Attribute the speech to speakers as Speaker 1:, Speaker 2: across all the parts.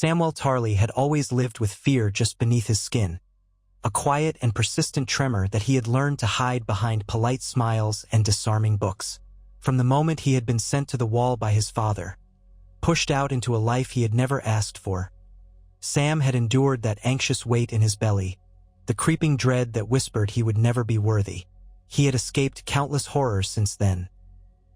Speaker 1: Samwell Tarly had always lived with fear just beneath his skin, a quiet and persistent tremor that he had learned to hide behind polite smiles and disarming books. From the moment he had been sent to the wall by his father, pushed out into a life he had never asked for, Sam had endured that anxious weight in his belly, the creeping dread that whispered he would never be worthy. He had escaped countless horrors since then.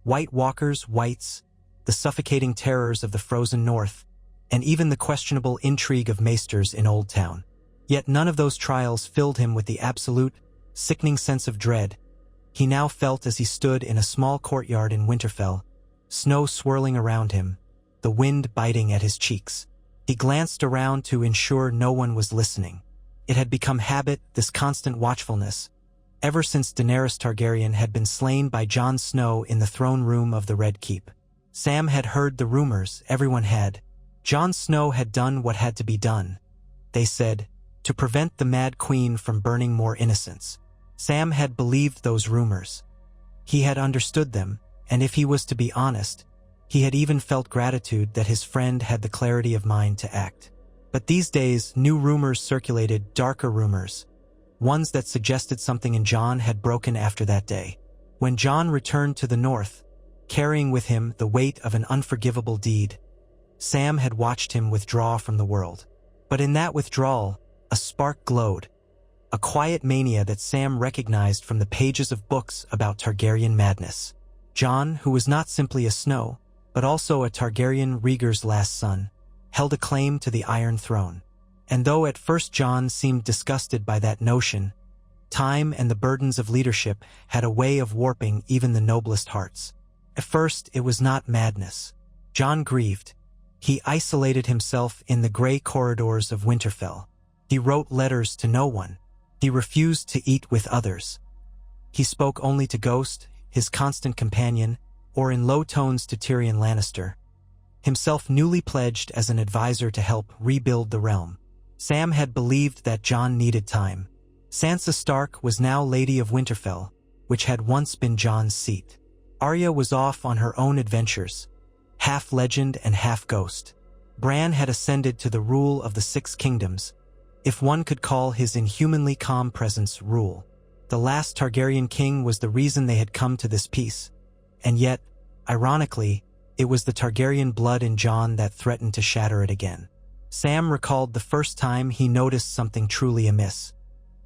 Speaker 1: White Walkers, Whites, the suffocating terrors of the frozen north, and even the questionable intrigue of maesters in Old Town. Yet none of those trials filled him with the absolute, sickening sense of dread he now felt as he stood in a small courtyard in Winterfell, snow swirling around him, the wind biting at his cheeks. He glanced around to ensure no one was listening. It had become habit, this constant watchfulness, ever since Daenerys Targaryen had been slain by Jon Snow in the throne room of the Red Keep. Sam had heard the rumors, everyone had. Jon Snow had done what had to be done, they said, to prevent the Mad Queen from burning more innocents. Sam had believed those rumors. He had understood them, and if he was to be honest, he had even felt gratitude that his friend had the clarity of mind to act. But these days, new rumors circulated, darker rumors, ones that suggested something in Jon had broken after that day. When Jon returned to the north, carrying with him the weight of an unforgivable deed, Sam had watched him withdraw from the world. But in that withdrawal, a spark glowed, a quiet mania that Sam recognized from the pages of books about Targaryen madness. Jon, who was not simply a Snow, but also a Targaryen Rhaegar's last son, held a claim to the Iron Throne. And though at first Jon seemed disgusted by that notion, time and the burdens of leadership had a way of warping even the noblest hearts. At first, it was not madness. Jon grieved. He isolated himself in the gray corridors of Winterfell. He wrote letters to no one. He refused to eat with others. He spoke only to Ghost, his constant companion, or in low tones to Tyrion Lannister, himself newly pledged as an advisor to help rebuild the realm. Sam had believed that Jon needed time. Sansa Stark was now Lady of Winterfell, which had once been Jon's seat. Arya was off on her own adventures, half legend and half ghost. Bran had ascended to the rule of the Six Kingdoms, if one could call his inhumanly calm presence rule. The last Targaryen king was the reason they had come to this peace. And yet, ironically, it was the Targaryen blood in Jon that threatened to shatter it again. Sam recalled the first time he noticed something truly amiss.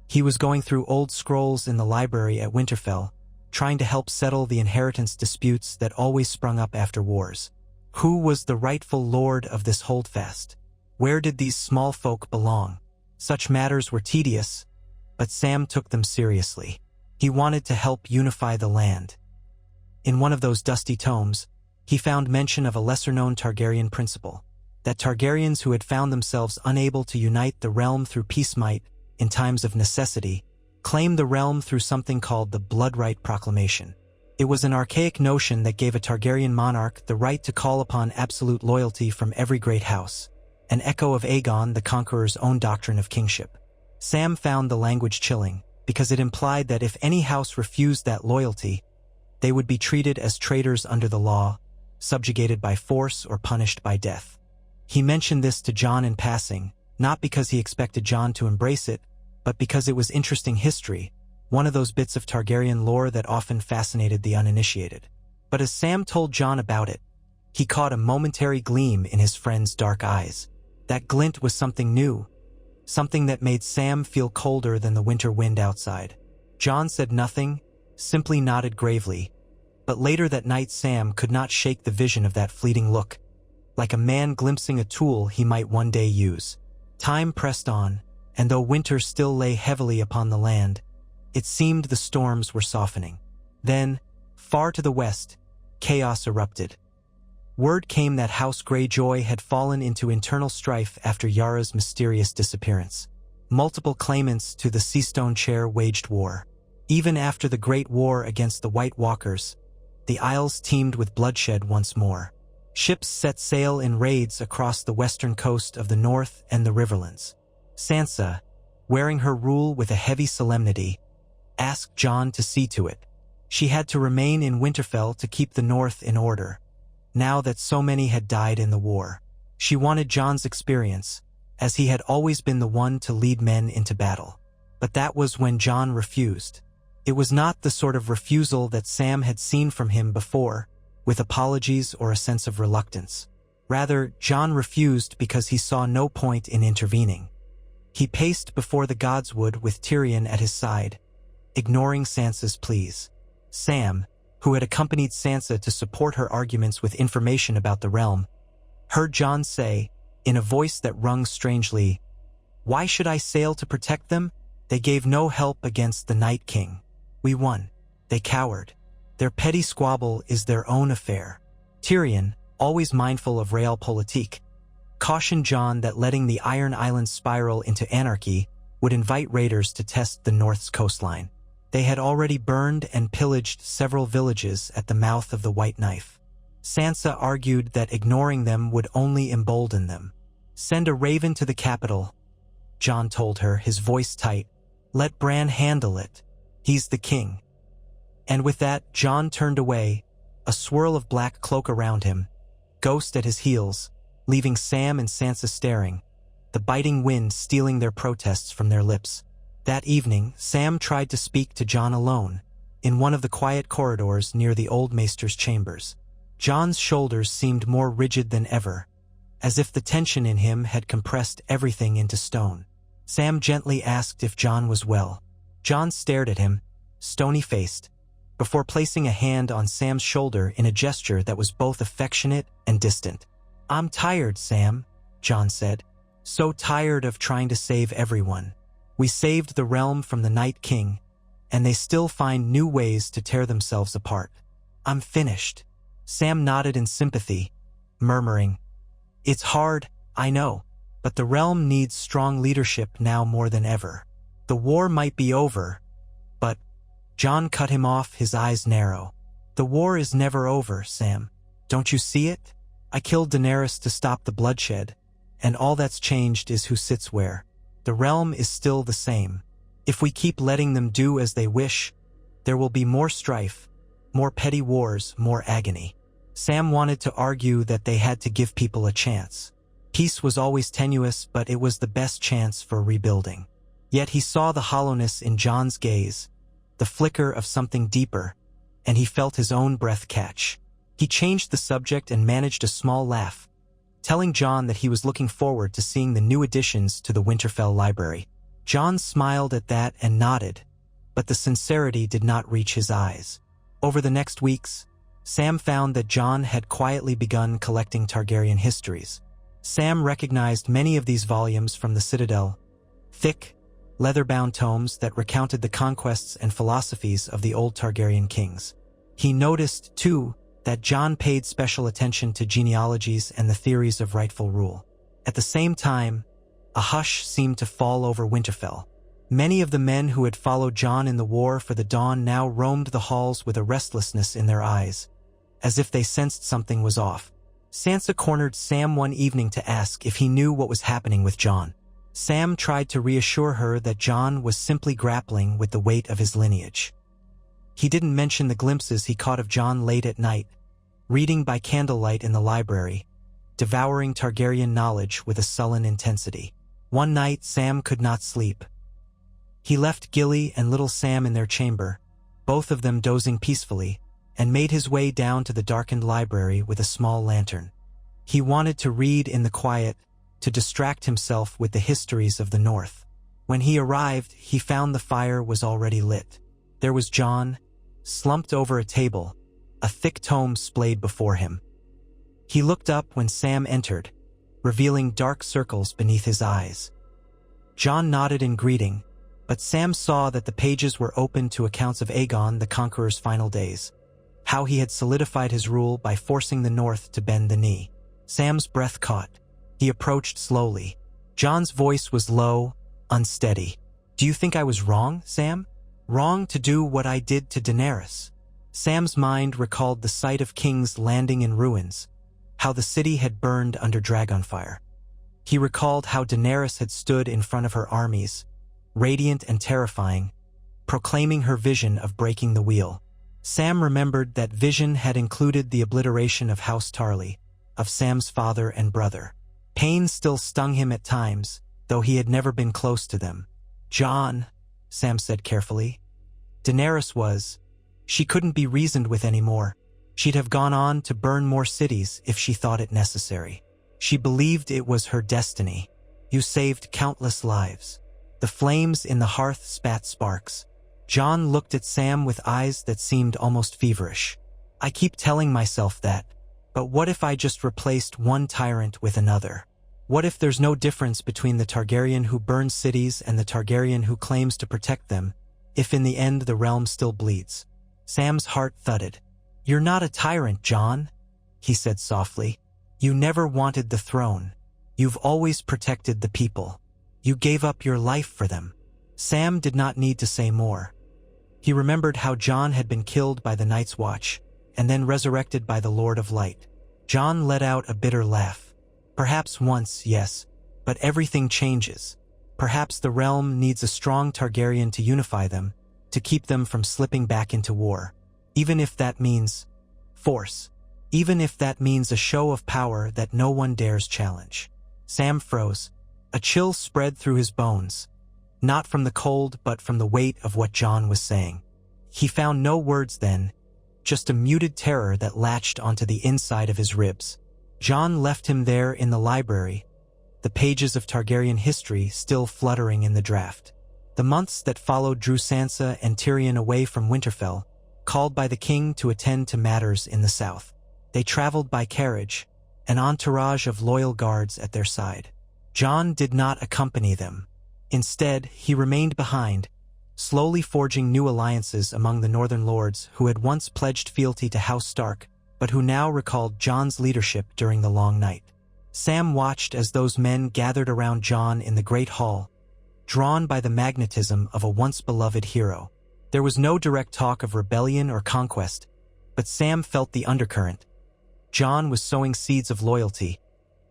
Speaker 1: He was going through old scrolls in the library at Winterfell, trying to help settle the inheritance disputes that always sprung up after wars. Who was the rightful lord of this holdfast? Where did these small folk belong? Such matters were tedious, but Sam took them seriously. He wanted to help unify the land. In one of those dusty tomes, he found mention of a lesser-known Targaryen principle, that Targaryens who had found themselves unable to unite the realm through peace might, in times of necessity, claim the realm through something called the Blood Right Proclamation. It was an archaic notion that gave a Targaryen monarch the right to call upon absolute loyalty from every great house, an echo of Aegon the Conqueror's own doctrine of kingship. Sam found the language chilling, because it implied that if any house refused that loyalty, they would be treated as traitors under the law, subjugated by force or punished by death. He mentioned this to Jon in passing, not because he expected Jon to embrace it, but because it was interesting history, one of those bits of Targaryen lore that often fascinated the uninitiated. But as Sam told Jon about it, he caught a momentary gleam in his friend's dark eyes. That glint was something new, something that made Sam feel colder than the winter wind outside. Jon said nothing, simply nodded gravely, but later that night Sam could not shake the vision of that fleeting look, like a man glimpsing a tool he might one day use. Time pressed on, and though winter still lay heavily upon the land, it seemed the storms were softening. Then, far to the west, chaos erupted. Word came that House Greyjoy had fallen into internal strife after Yara's mysterious disappearance. Multiple claimants to the Seastone chair waged war. Even after the Great War against the White Walkers, the Isles teemed with bloodshed once more. Ships set sail in raids across the western coast of the North and the Riverlands. Sansa, wearing her rule with a heavy solemnity, asked Jon to see to it. She had to remain in Winterfell to keep the North in order, now that so many had died in the war. She wanted Jon's experience, as he had always been the one to lead men into battle. But that was when Jon refused. It was not the sort of refusal that Sam had seen from him before, with apologies or a sense of reluctance. Rather, Jon refused because he saw no point in intervening. He paced before the godswood with Tyrion at his side, ignoring Sansa's pleas. Sam, who had accompanied Sansa to support her arguments with information about the realm, heard Jon say, in a voice that rung strangely, "Why should I sail to protect them? They gave no help against the Night King. We won. They cowered. Their petty squabble is their own affair." Tyrion, always mindful of realpolitik, cautioned Jon that letting the Iron Islands spiral into anarchy would invite raiders to test the North's coastline. They had already burned and pillaged several villages at the mouth of the White Knife. Sansa argued that ignoring them would only embolden them. "Send a raven to the capital," Jon told her, his voice tight. "Let Bran handle it. He's the king." And with that, Jon turned away, a swirl of black cloak around him, Ghost at his heels, leaving Sam and Sansa staring, the biting wind stealing their protests from their lips. That evening, Sam tried to speak to Jon alone, in one of the quiet corridors near the old maester's chambers. Jon's shoulders seemed more rigid than ever, as if the tension in him had compressed everything into stone. Sam gently asked if Jon was well. Jon stared at him, stony-faced, before placing a hand on Sam's shoulder in a gesture that was both affectionate and distant. "I'm tired, Sam," Jon said. "So tired of trying to save everyone. We saved the realm from the Night King, and they still find new ways to tear themselves apart. I'm finished." Sam nodded in sympathy, murmuring, "It's hard, I know, but the realm needs strong leadership now more than ever. The war might be over, but—" Jon cut him off, his eyes narrow. "The war is never over, Sam. Don't you see it? I killed Daenerys to stop the bloodshed, and all that's changed is who sits where. The realm is still the same. If we keep letting them do as they wish, there will be more strife, more petty wars, more agony." Sam wanted to argue that they had to give people a chance. Peace was always tenuous, but it was the best chance for rebuilding. Yet he saw the hollowness in Jon's gaze, the flicker of something deeper, and he felt his own breath catch. He changed the subject and managed a small laugh, telling Jon that he was looking forward to seeing the new additions to the Winterfell library. Jon smiled at that and nodded, but the sincerity did not reach his eyes. Over the next weeks, Sam found that Jon had quietly begun collecting Targaryen histories. Sam recognized many of these volumes from the Citadel, thick, leather-bound tomes that recounted the conquests and philosophies of the old Targaryen kings. He noticed, too, that Jon paid special attention to genealogies and the theories of rightful rule. At the same time, a hush seemed to fall over Winterfell. Many of the men who had followed Jon in the war for the Dawn now roamed the halls with a restlessness in their eyes, as if they sensed something was off. Sansa cornered Sam one evening to ask if he knew what was happening with Jon. Sam tried to reassure her that Jon was simply grappling with the weight of his lineage. He didn't mention the glimpses he caught of Jon late at night, reading by candlelight in the library, devouring Targaryen knowledge with a sullen intensity. One night, Sam could not sleep. He left Gilly and little Sam in their chamber, both of them dozing peacefully, and made his way down to the darkened library with a small lantern. He wanted to read in the quiet, to distract himself with the histories of the North. When he arrived, he found the fire was already lit. There was Jon, slumped over a table, a thick tome splayed before him. He looked up when Sam entered, revealing dark circles beneath his eyes. Jon nodded in greeting, but Sam saw that the pages were open to accounts of Aegon the Conqueror's final days, how he had solidified his rule by forcing the North to bend the knee. Sam's breath caught. He approached slowly. Jon's voice was low, unsteady. "Do you think I was wrong, Sam? Wrong to do what I did to Daenerys?" Sam's mind recalled the sight of King's Landing in ruins, how the city had burned under dragonfire. He recalled how Daenerys had stood in front of her armies, radiant and terrifying, proclaiming her vision of breaking the wheel. Sam remembered that vision had included the obliteration of House Tarly, of Sam's father and brother. Pain still stung him at times, though he had never been close to them. "Jon," Sam said carefully. "Daenerys was. She couldn't be reasoned with anymore. She'd have gone on to burn more cities if she thought it necessary. She believed it was her destiny. You saved countless lives." The flames in the hearth spat sparks. Jon looked at Sam with eyes that seemed almost feverish. "I keep telling myself that. But what if I just replaced one tyrant with another? What if there's no difference between the Targaryen who burns cities and the Targaryen who claims to protect them, if in the end the realm still bleeds?" Sam's heart thudded. "You're not a tyrant, Jon," he said softly. "You never wanted the throne. You've always protected the people. You gave up your life for them." Sam did not need to say more. He remembered how Jon had been killed by the Night's Watch, and then resurrected by the Lord of Light. Jon let out a bitter laugh. "Perhaps once, yes, but everything changes. Perhaps the realm needs a strong Targaryen to unify them, to keep them from slipping back into war. Even if that means force. Even if that means a show of power that no one dares challenge." Sam froze. A chill spread through his bones. Not from the cold, but from the weight of what Jon was saying. He found no words then, just a muted terror that latched onto the inside of his ribs. Jon left him there in the library, the pages of Targaryen history still fluttering in the draft. The months that followed drew Sansa and Tyrion away from Winterfell, called by the king to attend to matters in the south. They traveled by carriage, an entourage of loyal guards at their side. Jon did not accompany them. Instead, he remained behind, slowly forging new alliances among the northern lords who had once pledged fealty to House Stark, but who now recalled Jon's leadership during the long night. Sam watched as those men gathered around Jon in the Great Hall, drawn by the magnetism of a once-beloved hero. There was no direct talk of rebellion or conquest, but Sam felt the undercurrent. Jon was sowing seeds of loyalty,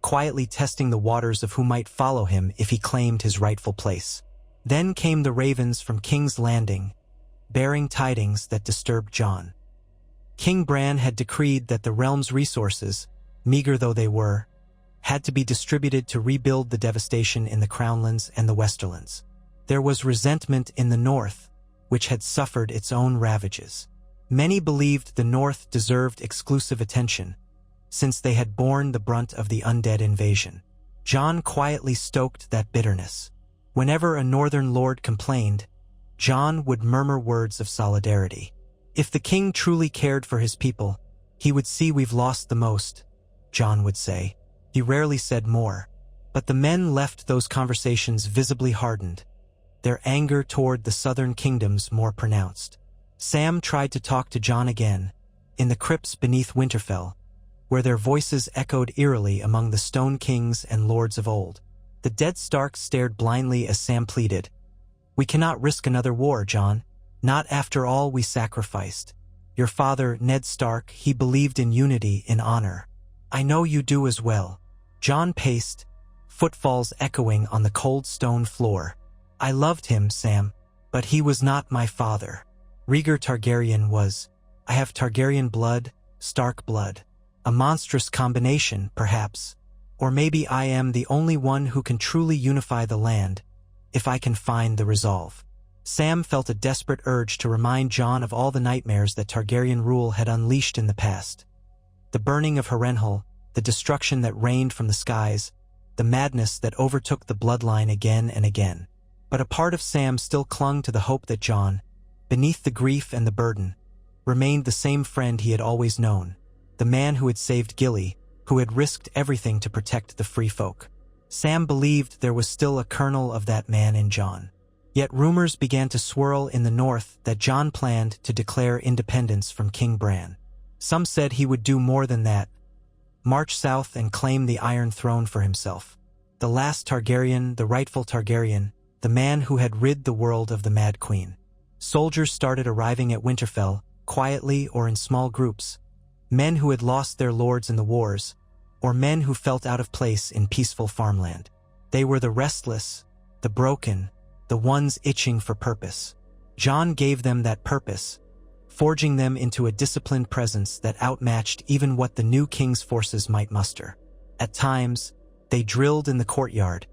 Speaker 1: quietly testing the waters of who might follow him if he claimed his rightful place. Then came the ravens from King's Landing, bearing tidings that disturbed Jon. King Bran had decreed that the realm's resources, meager though they were, had to be distributed to rebuild the devastation in the Crownlands and the Westerlands. There was resentment in the north, which had suffered its own ravages. Many believed the north deserved exclusive attention, since they had borne the brunt of the undead invasion. Jon quietly stoked that bitterness. Whenever a northern lord complained, Jon would murmur words of solidarity. "If the king truly cared for his people, he would see we've lost the most," Jon would say. He rarely said more, but the men left those conversations visibly hardened, their anger toward the southern kingdoms more pronounced. Sam tried to talk to Jon again, in the crypts beneath Winterfell, where their voices echoed eerily among the Stone Kings and lords of old. The dead Starks stared blindly as Sam pleaded, "We cannot risk another war, Jon. Not after all we sacrificed. Your father, Ned Stark, he believed in unity, in honor. I know you do as well." Jon paced, footfalls echoing on the cold stone floor. "I loved him, Sam, but he was not my father. Rhaegar Targaryen was. I have Targaryen blood, Stark blood. A monstrous combination, perhaps. Or maybe I am the only one who can truly unify the land, if I can find the resolve." Sam felt a desperate urge to remind Jon of all the nightmares that Targaryen rule had unleashed in the past. The burning of Harrenhal, the destruction that rained from the skies, the madness that overtook the bloodline again and again. But a part of Sam still clung to the hope that Jon, beneath the grief and the burden, remained the same friend he had always known. The man who had saved Gilly, who had risked everything to protect the free folk. Sam believed there was still a kernel of that man in Jon. Yet rumors began to swirl in the north that Jon planned to declare independence from King Bran. Some said he would do more than that, march south and claim the Iron Throne for himself. The last Targaryen, the rightful Targaryen, the man who had rid the world of the Mad Queen. Soldiers started arriving at Winterfell, quietly or in small groups. Men who had lost their lords in the wars, or men who felt out of place in peaceful farmland. They were the restless, the broken, the ones itching for purpose. Jon gave them that purpose, forging them into a disciplined presence that outmatched even what the new king's forces might muster. At times, They drilled in the courtyard,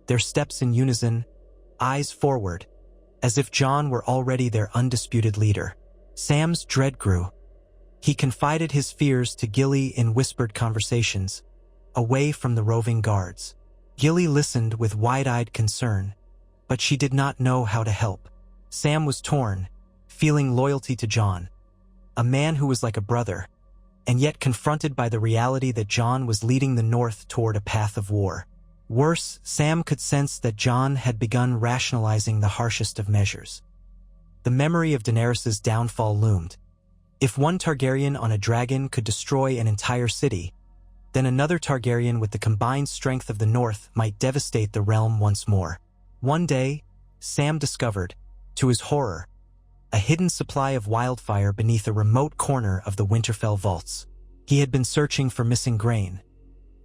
Speaker 1: their steps in unison, eyes forward, as if Jon were already their undisputed leader. Sam's dread grew. He confided his fears to Gilly in whispered conversations, away from the roving guards. Gilly listened with wide-eyed concern, but she did not know how to help. Sam was torn, feeling loyalty to Jon, a man who was like a brother, and yet confronted by the reality that Jon was leading the North toward a path of war. Worse, Sam could sense that Jon had begun rationalizing the harshest of measures. The memory of Daenerys's downfall loomed. If one Targaryen on a dragon could destroy an entire city, then another Targaryen with the combined strength of the North might devastate the realm once more. One day, Sam discovered, to his horror, a hidden supply of wildfire beneath a remote corner of the Winterfell vaults. He had been searching for missing grain.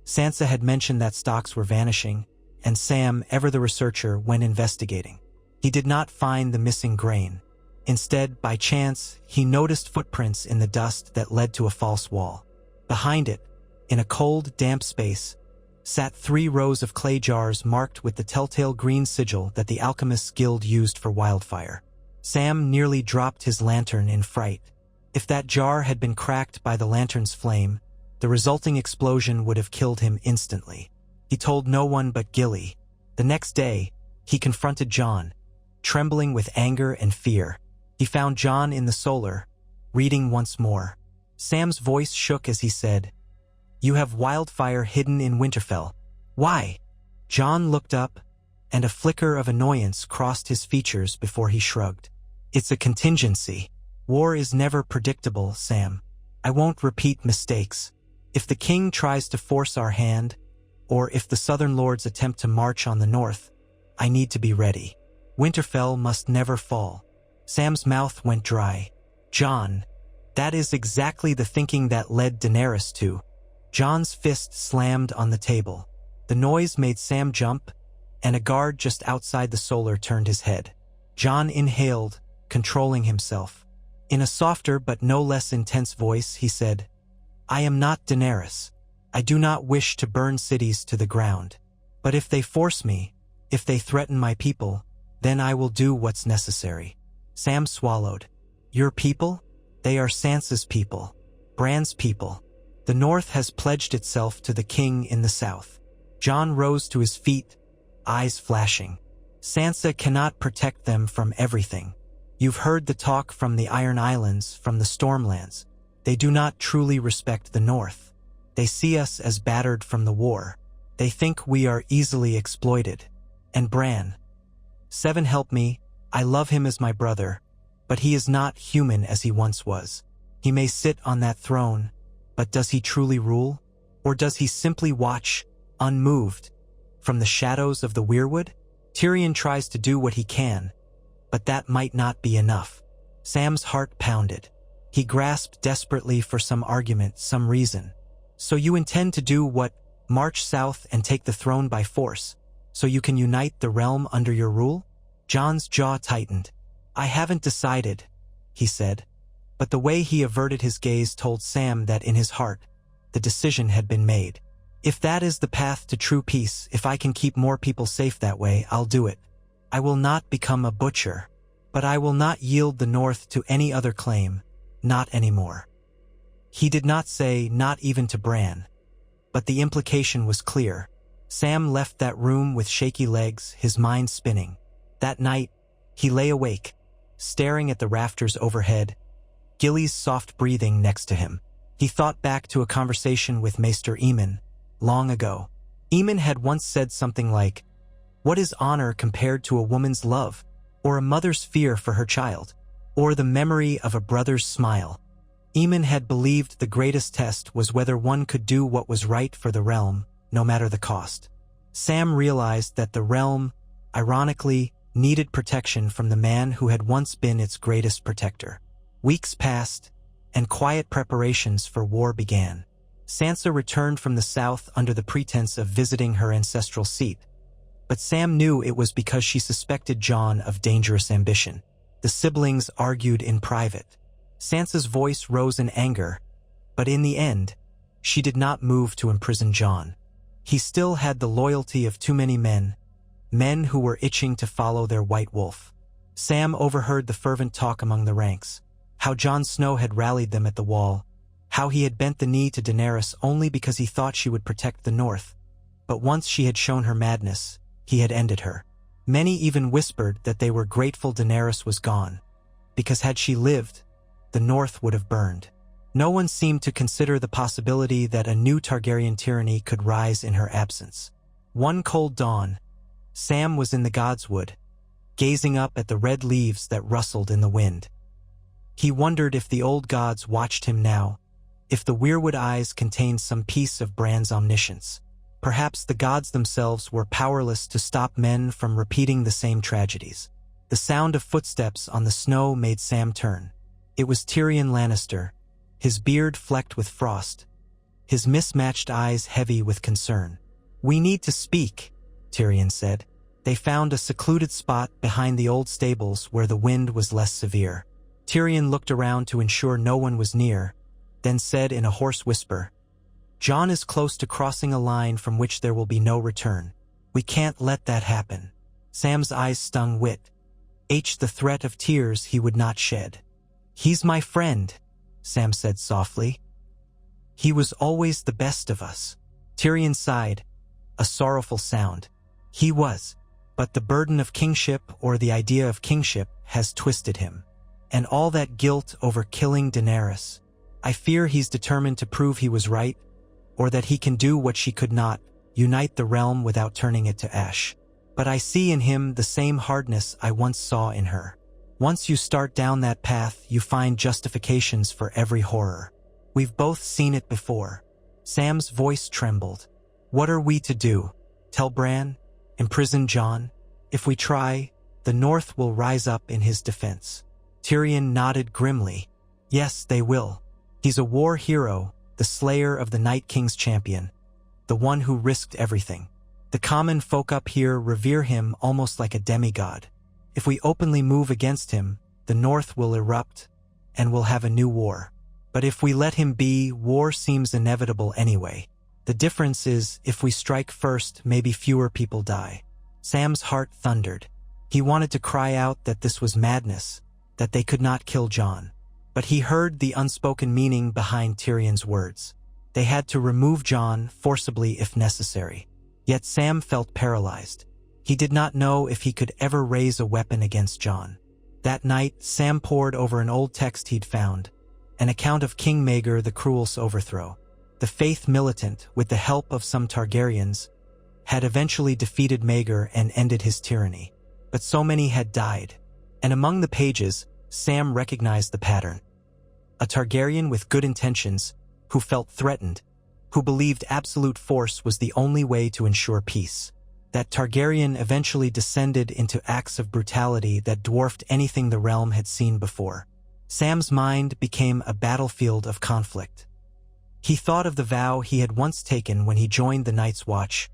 Speaker 1: Sansa had mentioned that stocks were vanishing, and Sam, ever the researcher, went investigating. He did not find the missing grain. Instead, by chance, he noticed footprints in the dust that led to a false wall. Behind it, in a cold, damp space, sat 3 rows of clay jars marked with the telltale green sigil that the Alchemists' Guild used for wildfire. Sam nearly dropped his lantern in fright. If that jar had been cracked by the lantern's flame, the resulting explosion would have killed him instantly. He told no one but Gilly. The next day, he confronted Jon, trembling with anger and fear. He found Jon in the solar, reading once more. Sam's voice shook as he said, "You have wildfire hidden in Winterfell. Why?" Jon looked up, and a flicker of annoyance crossed his features before he shrugged. "It's a contingency. War is never predictable, Sam. I won't repeat mistakes. If the king tries to force our hand, or if the southern lords attempt to march on the north, I need to be ready. Winterfell must never fall." Sam's mouth went dry. "Jon, that is exactly the thinking that led Daenerys to." Jon's fist slammed on the table. The noise made Sam jump, and a guard just outside the solar turned his head. Jon inhaled, controlling himself. In a softer but no less intense voice, he said, "I am not Daenerys. I do not wish to burn cities to the ground. But if they force me, if they threaten my people, then I will do what's necessary." Sam swallowed. "Your people? They are Sansa's people, Bran's people. The North has pledged itself to the king in the South." Jon rose to his feet, eyes flashing. "Sansa cannot protect them from everything. You've heard the talk from the Iron Islands, from the Stormlands. They do not truly respect the North. They see us as battered from the war. They think we are easily exploited. And Bran. 7 help me, I love him as my brother, but he is not human as he once was. He may sit on that throne, but does he truly rule? Or does he simply watch, unmoved, from the shadows of the weirwood? Tyrion tries to do what he can, but that might not be enough." Sam's heart pounded. He grasped desperately for some argument, some reason. "So you intend to do what? March south and take the throne by force, so you can unite the realm under your rule?" Jon's jaw tightened. "I haven't decided," he said. But the way he averted his gaze told Sam that in his heart, the decision had been made. "If that is the path to true peace, if I can keep more people safe that way, I'll do it. I will not become a butcher, but I will not yield the North to any other claim, not anymore." He did not say not even to Bran, but the implication was clear. Sam left that room with shaky legs, his mind spinning. That night, he lay awake, staring at the rafters overhead, Gilly's soft breathing next to him. He thought back to a conversation with Maester Aemon, long ago. Aemon had once said something like, "What is honor compared to a woman's love, or a mother's fear for her child, or the memory of a brother's smile?" Aemon had believed the greatest test was whether one could do what was right for the realm, no matter the cost. Sam realized that the realm, ironically, needed protection from the man who had once been its greatest protector. Weeks passed, and quiet preparations for war began. Sansa returned from the south under the pretense of visiting her ancestral seat, but Sam knew it was because she suspected Jon of dangerous ambition. The siblings argued in private. Sansa's voice rose in anger, but in the end, she did not move to imprison Jon. He still had the loyalty of too many men who were itching to follow their white wolf. Sam overheard the fervent talk among the ranks, how Jon Snow had rallied them at the wall, how he had bent the knee to Daenerys only because he thought she would protect the North. But once she had shown her madness, he had ended her. Many even whispered that they were grateful Daenerys was gone, because had she lived, the North would have burned. No one seemed to consider the possibility that a new Targaryen tyranny could rise in her absence. One cold dawn, Sam was in the Godswood, gazing up at the red leaves that rustled in the wind. He wondered if the old gods watched him now, if the weirwood eyes contained some piece of Bran's omniscience. Perhaps the gods themselves were powerless to stop men from repeating the same tragedies. The sound of footsteps on the snow made Sam turn. It was Tyrion Lannister, his beard flecked with frost, his mismatched eyes heavy with concern. "We need to speak," Tyrion said. They found a secluded spot behind the old stables where the wind was less severe. Tyrion looked around to ensure no one was near, then said in a hoarse whisper, "Jon is close to crossing a line from which there will be no return. We can't let that happen." Sam's eyes stung wit. The threat of tears he would not shed. "He's my friend," Sam said softly. "He was always the best of us." Tyrion sighed, a sorrowful sound. "He was, but the burden of kingship or the idea of kingship has twisted him. And all that guilt over killing Daenerys. I fear he's determined to prove he was right, or that he can do what she could not, unite the realm without turning it to ash. But I see in him the same hardness I once saw in her. Once you start down that path, you find justifications for every horror. We've both seen it before." Sam's voice trembled. "What are we to do? Tell Bran? Imprison Jon? If we try, the North will rise up in his defense." Tyrion nodded grimly. "Yes, they will. He's a war hero, the slayer of the Night King's champion, the one who risked everything. The common folk up here revere him almost like a demigod. If we openly move against him, the North will erupt, and we'll have a new war. But if we let him be, war seems inevitable anyway. The difference is, if we strike first, maybe fewer people die." Sam's heart thundered. He wanted to cry out that this was madness, that they could not kill Jon. But he heard the unspoken meaning behind Tyrion's words. They had to remove Jon forcibly if necessary. Yet Sam felt paralyzed. He did not know if he could ever raise a weapon against Jon. That night, Sam pored over an old text he'd found, an account of King Maegor the Cruel's overthrow. The faith militant, with the help of some Targaryens, had eventually defeated Maegor and ended his tyranny. But so many had died. And among the pages, Sam recognized the pattern. A Targaryen with good intentions, who felt threatened, who believed absolute force was the only way to ensure peace. That Targaryen eventually descended into acts of brutality that dwarfed anything the realm had seen before. Sam's mind became a battlefield of conflict. He thought of the vow he had once taken when he joined the Night's Watch.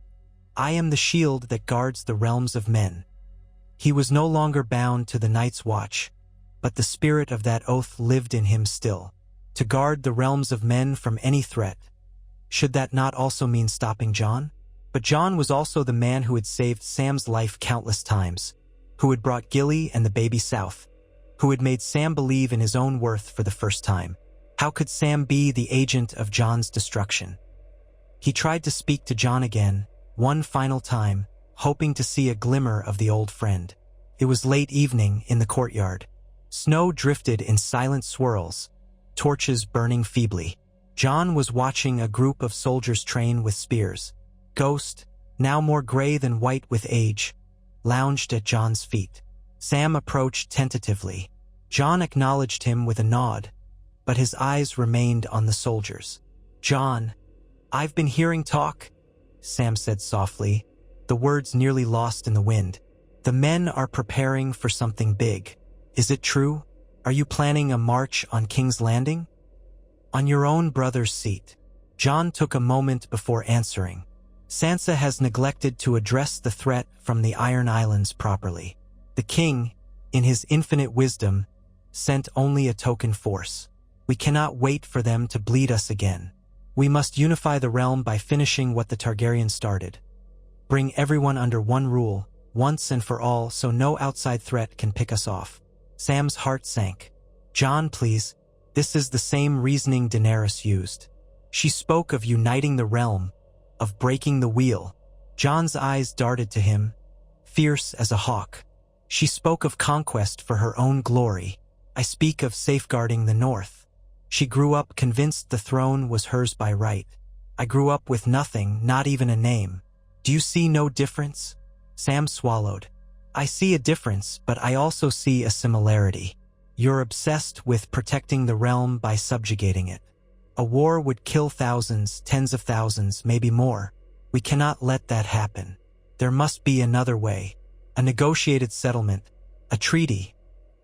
Speaker 1: "I am the shield that guards the realms of men." He was no longer bound to the Night's Watch, but the spirit of that oath lived in him still. To guard the realms of men from any threat. Should that not also mean stopping Jon? But Jon was also the man who had saved Sam's life countless times, who had brought Gilly and the baby south, who had made Sam believe in his own worth for the first time. How could Sam be the agent of Jon's destruction? He tried to speak to Jon again, one final time, hoping to see a glimmer of the old friend. It was late evening in the courtyard. Snow drifted in silent swirls, torches burning feebly. Jon was watching a group of soldiers train with spears. Ghost, now more gray than white with age, lounged at Jon's feet. Sam approached tentatively. Jon acknowledged him with a nod, but his eyes remained on the soldiers. "Jon, I've been hearing talk," Sam said softly, the words nearly lost in the wind. "The men are preparing for something big. Is it true? Are you planning a march on King's Landing? On your own brother's seat?" Jon took a moment before answering. "Sansa has neglected to address the threat from the Iron Islands properly. The king, in his infinite wisdom, sent only a token force. We cannot wait for them to bleed us again. We must unify the realm by finishing what the Targaryens started. Bring everyone under one rule, once and for all, so no outside threat can pick us off. Sam's heart sank. Jon, please. This is the same reasoning Daenerys used. She spoke of uniting the realm, of breaking the wheel. Jon's eyes darted to him, fierce as a hawk. She spoke of conquest for her own glory. I speak of safeguarding the North. She grew up convinced the throne was hers by right. I grew up with nothing, not even a name. Do you see no difference? Sam swallowed. I see a difference, but I also see a similarity. You're obsessed with protecting the realm by subjugating it. A war would kill thousands, tens of thousands, maybe more. We cannot let that happen. There must be another way. A negotiated settlement. A treaty.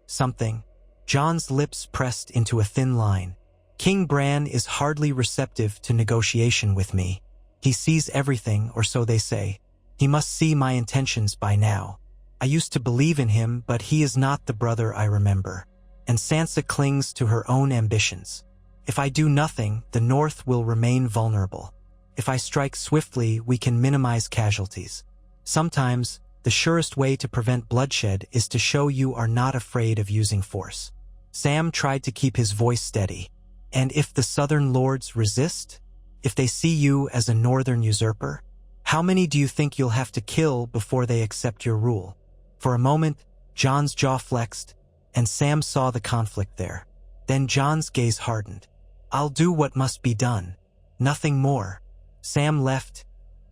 Speaker 1: Something. Jon's lips pressed into a thin line. King Bran is hardly receptive to negotiation with me. He sees everything, or so they say. He must see my intentions by now. I used to believe in him, but he is not the brother I remember. And Sansa clings to her own ambitions. If I do nothing, the North will remain vulnerable. If I strike swiftly, we can minimize casualties. Sometimes, the surest way to prevent bloodshed is to show you are not afraid of using force. Sam tried to keep his voice steady. And if the Southern Lords resist? If they see you as a Northern usurper? How many do you think you'll have to kill before they accept your rule? For a moment, Jon's jaw flexed, and Sam saw the conflict there. Then Jon's gaze hardened. I'll do what must be done. Nothing more. Sam left,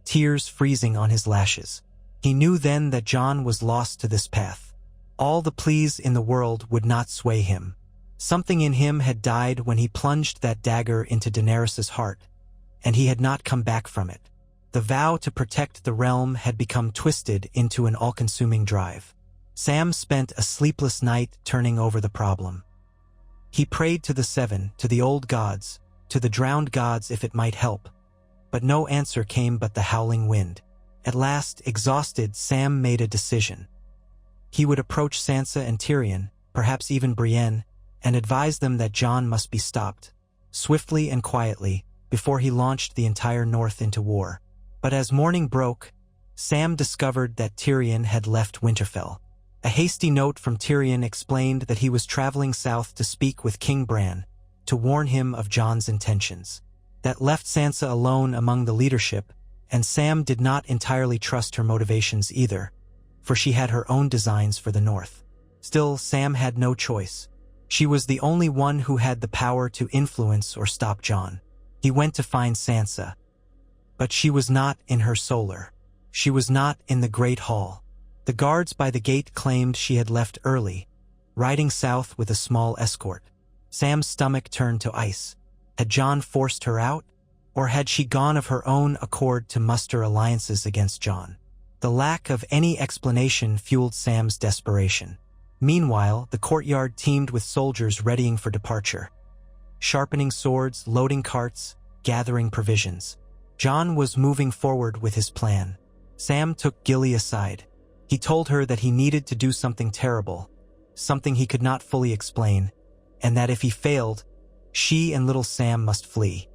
Speaker 1: tears freezing on his lashes. He knew then that Jon was lost to this path. All the pleas in the world would not sway him. Something in him had died when he plunged that dagger into Daenerys' heart, and he had not come back from it. The vow to protect the realm had become twisted into an all-consuming drive. Sam spent a sleepless night turning over the problem. He prayed to the Seven, to the old gods, to the drowned gods if it might help. But no answer came but the howling wind. At last, exhausted, Sam made a decision. He would approach Sansa and Tyrion, perhaps even Brienne, and advise them that Jon must be stopped, swiftly and quietly, before he launched the entire North into war. But as morning broke, Sam discovered that Tyrion had left Winterfell. A hasty note from Tyrion explained that he was traveling south to speak with King Bran, to warn him of Jon's intentions. That left Sansa alone among the leadership, and Sam did not entirely trust her motivations either, for she had her own designs for the North. Still, Sam had no choice. She was the only one who had the power to influence or stop Jon. He went to find Sansa. But she was not in her solar. She was not in the Great Hall. The guards by the gate claimed she had left early, riding south with a small escort. Sam's stomach turned to ice. Had Jon forced her out? Or had she gone of her own accord to muster alliances against Jon? The lack of any explanation fueled Sam's desperation. Meanwhile, the courtyard teemed with soldiers readying for departure. Sharpening swords, loading carts, gathering provisions. Jon was moving forward with his plan. Sam took Gilly aside. He told her that he needed to do something terrible, something he could not fully explain, and that if he failed, she and little Sam must flee.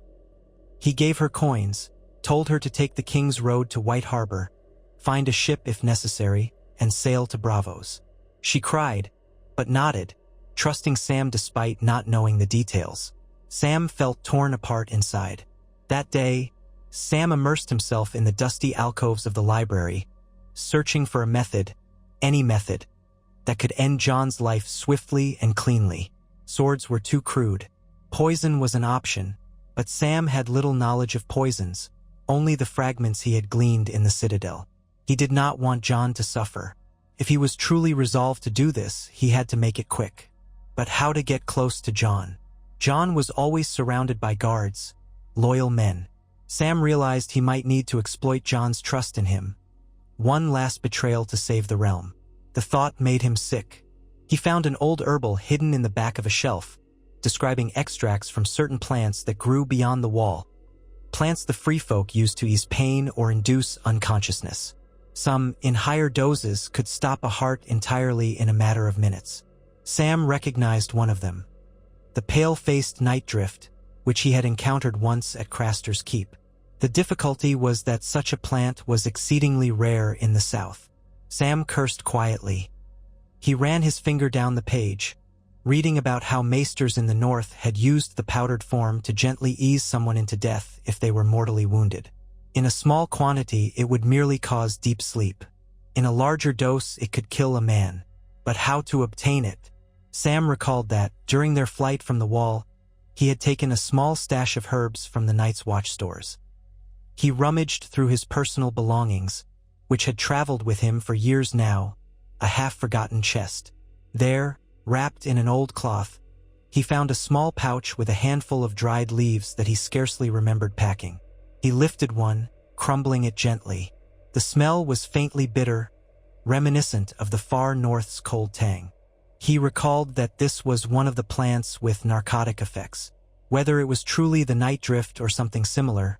Speaker 1: He gave her coins, told her to take the King's Road to White Harbor, find a ship if necessary, and sail to Bravos. She cried, but nodded, trusting Sam despite not knowing the details. Sam felt torn apart inside. That day, Sam immersed himself in the dusty alcoves of the library, searching for a method, any method, that could end Jon's life swiftly and cleanly. Swords were too crude. Poison was an option, but Sam had little knowledge of poisons, only the fragments he had gleaned in the Citadel. He did not want Jon to suffer. If he was truly resolved to do this, he had to make it quick. But how to get close to Jon? Jon was always surrounded by guards, loyal men. Sam realized he might need to exploit Jon's trust in him. One last betrayal to save the realm. The thought made him sick. He found an old herbal hidden in the back of a shelf, describing extracts from certain plants that grew beyond the wall. Plants the free folk used to ease pain or induce unconsciousness. Some, in higher doses, could stop a heart entirely in a matter of minutes. Sam recognized one of them. The pale-faced night drift, which he had encountered once at Craster's Keep. The difficulty was that such a plant was exceedingly rare in the south. Sam cursed quietly. He ran his finger down the page, reading about how maesters in the north had used the powdered form to gently ease someone into death if they were mortally wounded. In a small quantity, it would merely cause deep sleep. In a larger dose, it could kill a man. But how to obtain it? Sam recalled that, during their flight from the wall, he had taken a small stash of herbs from the Night's Watch stores. He rummaged through his personal belongings, which had traveled with him for years now, a half-forgotten chest. There, wrapped in an old cloth, he found a small pouch with a handful of dried leaves that he scarcely remembered packing. He lifted one, crumbling it gently. The smell was faintly bitter, reminiscent of the far north's cold tang. He recalled that this was one of the plants with narcotic effects. Whether it was truly the night drift or something similar,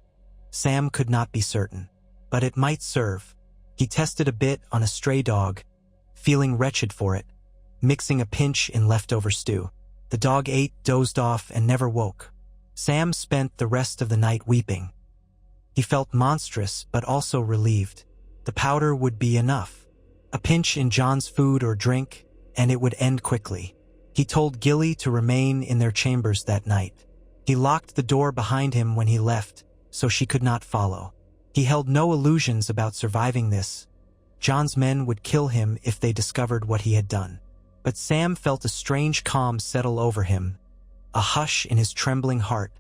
Speaker 1: Sam could not be certain. But it might serve. He tested a bit on a stray dog, feeling wretched for it, mixing a pinch in leftover stew. The dog ate, dozed off, and never woke. Sam spent the rest of the night weeping. He felt monstrous, but also relieved. The powder would be enough. A pinch in John's food or drink, and it would end quickly. He told Gilly to remain in their chambers that night. He locked the door behind him when he left, so she could not follow. He held no illusions about surviving this. John's men would kill him if they discovered what he had done. But Sam felt a strange calm settle over him, a hush in his trembling heart,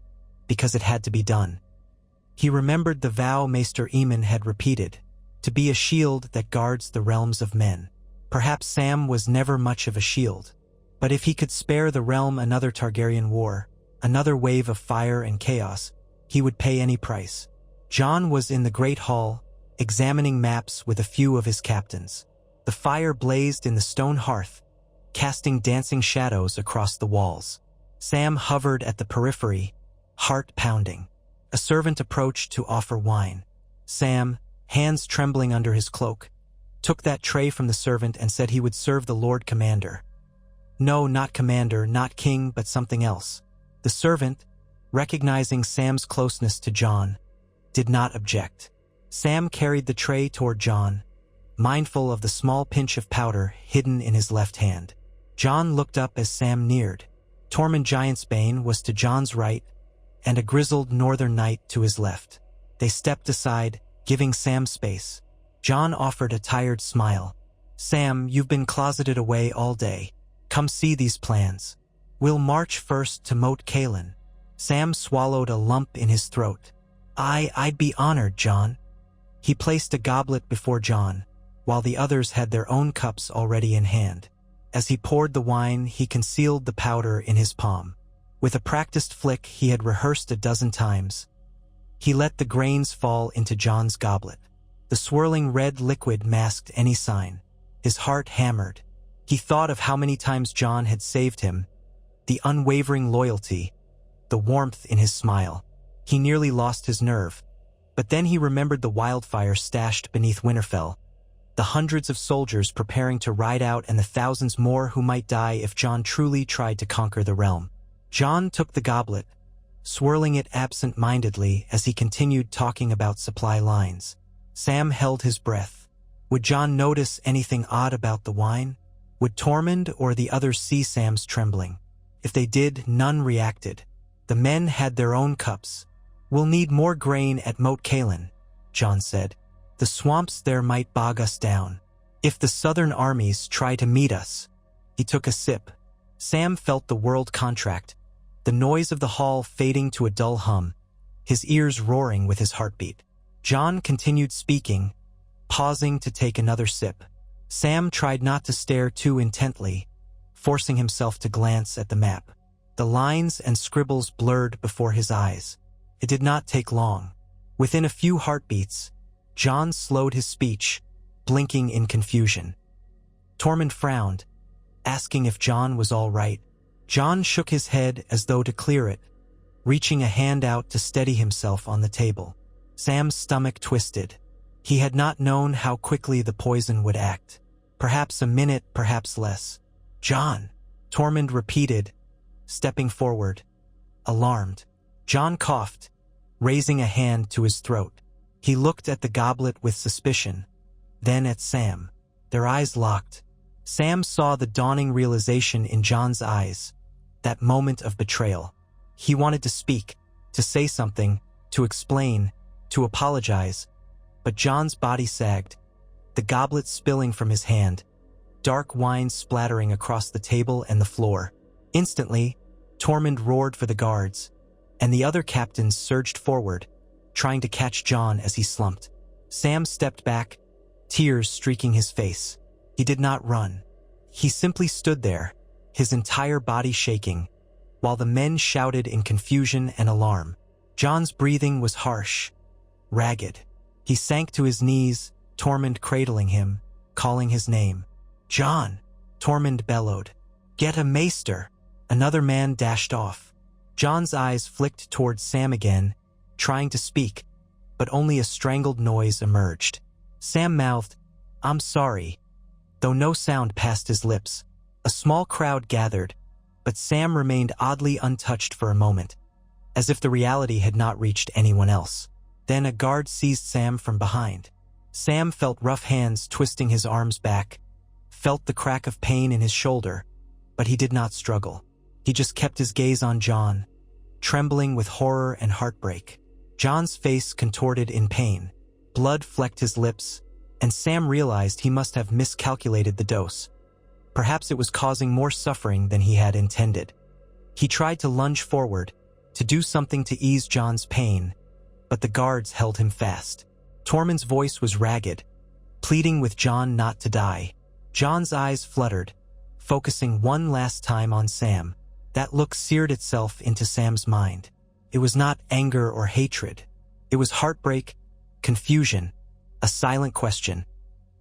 Speaker 1: because it had to be done. He remembered the vow Maester Aemon had repeated, to be a shield that guards the realms of men. Perhaps Sam was never much of a shield, but if he could spare the realm another Targaryen war, another wave of fire and chaos, he would pay any price. John was in the Great Hall, examining maps with a few of his captains. The fire blazed in the stone hearth, casting dancing shadows across the walls. Sam hovered at the periphery, heart pounding. A servant approached to offer wine. Sam, hands trembling under his cloak, took that tray from the servant and said he would serve the Lord Commander. No, not Commander, not King, but something else. The servant, recognizing Sam's closeness to John, did not object. Sam carried the tray toward John, mindful of the small pinch of powder hidden in his left hand. John looked up as Sam neared. Tormund Giantsbane was to John's right, and a grizzled northern knight to his left. They stepped aside, giving Sam space. John offered a tired smile. Sam, you've been closeted away all day. Come see these plans. We'll march first to Moat Cailin. Sam swallowed a lump in his throat. I'd be honored, John. He placed a goblet before John, while the others had their own cups already in hand. As he poured the wine, he concealed the powder in his palm. With a practiced flick he had rehearsed a dozen times, he let the grains fall into John's goblet. The swirling red liquid masked any sign. His heart hammered. He thought of how many times John had saved him, the unwavering loyalty, the warmth in his smile. He nearly lost his nerve. But then he remembered the wildfire stashed beneath Winterfell, the hundreds of soldiers preparing to ride out and the thousands more who might die if John truly tried to conquer the realm. John took the goblet, swirling it absent-mindedly as he continued talking about supply lines. Sam held his breath. Would John notice anything odd about the wine? Would Tormund or the others see Sam's trembling? If they did, none reacted. The men had their own cups. We'll need more grain at Moat Cailin, John said. The swamps there might bog us down. If the southern armies try to meet us. He took a sip. Sam felt the world contract, the noise of the hall fading to a dull hum, his ears roaring with his heartbeat. John continued speaking, pausing to take another sip. Sam tried not to stare too intently, forcing himself to glance at the map. The lines and scribbles blurred before his eyes. It did not take long. Within a few heartbeats, John slowed his speech, blinking in confusion. Tormund frowned, asking if John was all right. John shook his head as though to clear it, reaching a hand out to steady himself on the table. Sam's stomach twisted. He had not known how quickly the poison would act. Perhaps a minute, perhaps less. John, Tormund repeated, stepping forward, alarmed. Jon coughed, raising a hand to his throat. He looked at the goblet with suspicion, then at Sam. Their eyes locked. Sam saw the dawning realization in Jon's eyes, that moment of betrayal. He wanted to speak, to say something, to explain, to apologize, but Jon's body sagged, the goblet spilling from his hand, dark wine splattering across the table and the floor. Instantly, Tormund roared for the guards, and the other captains surged forward, trying to catch Jon as he slumped. Sam stepped back, tears streaking his face. He did not run. He simply stood there, his entire body shaking, while the men shouted in confusion and alarm. Jon's breathing was harsh, ragged. He sank to his knees, Tormund cradling him, calling his name. "Jon!" Tormund bellowed. "Get a maester!" Another man dashed off. Jon's eyes flicked towards Sam again, trying to speak, but only a strangled noise emerged. Sam mouthed, "I'm sorry," though no sound passed his lips. A small crowd gathered, but Sam remained oddly untouched for a moment, as if the reality had not reached anyone else. Then a guard seized Sam from behind. Sam felt rough hands twisting his arms back, felt the crack of pain in his shoulder, but he did not struggle. He just kept his gaze on Jon, trembling with horror and heartbreak. Jon's face contorted in pain. Blood flecked his lips, and Sam realized he must have miscalculated the dose. Perhaps it was causing more suffering than he had intended. He tried to lunge forward, to do something to ease Jon's pain, but the guards held him fast. Tormund's voice was ragged, pleading with Jon not to die. Jon's eyes fluttered, focusing one last time on Sam. That look seared itself into Sam's mind. It was not anger or hatred. It was heartbreak, confusion, a silent question.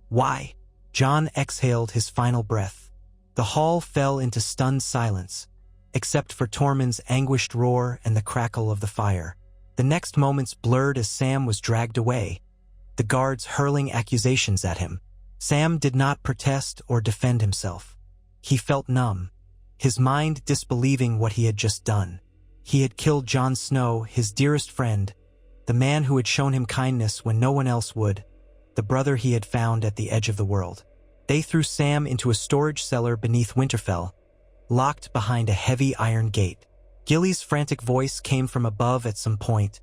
Speaker 1: Why? Jon exhaled his final breath. The hall fell into stunned silence, except for Tormund's anguished roar and the crackle of the fire. The next moments blurred as Sam was dragged away, the guards hurling accusations at him. Sam did not protest or defend himself. He felt numb, his mind disbelieving what he had just done. He had killed Jon Snow, his dearest friend, the man who had shown him kindness when no one else would, the brother he had found at the edge of the world. They threw Sam into a storage cellar beneath Winterfell, locked behind a heavy iron gate. Gilly's frantic voice came from above at some point,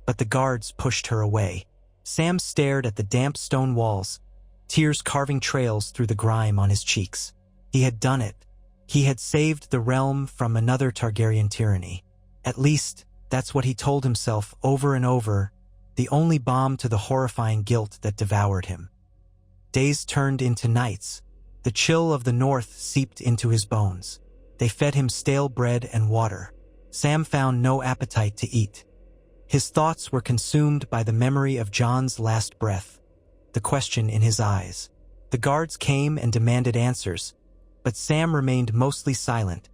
Speaker 1: but the guards pushed her away. Sam stared at the damp stone walls, tears carving trails through the grime on his cheeks. He had done it. He had saved the realm from another Targaryen tyranny. At least, that's what he told himself over and over, the only balm to the horrifying guilt that devoured him. Days turned into nights. The chill of the north seeped into his bones. They fed him stale bread and water. Sam found no appetite to eat. His thoughts were consumed by the memory of Jon's last breath, the question in his eyes. The guards came and demanded answers, but Sam remained mostly silent,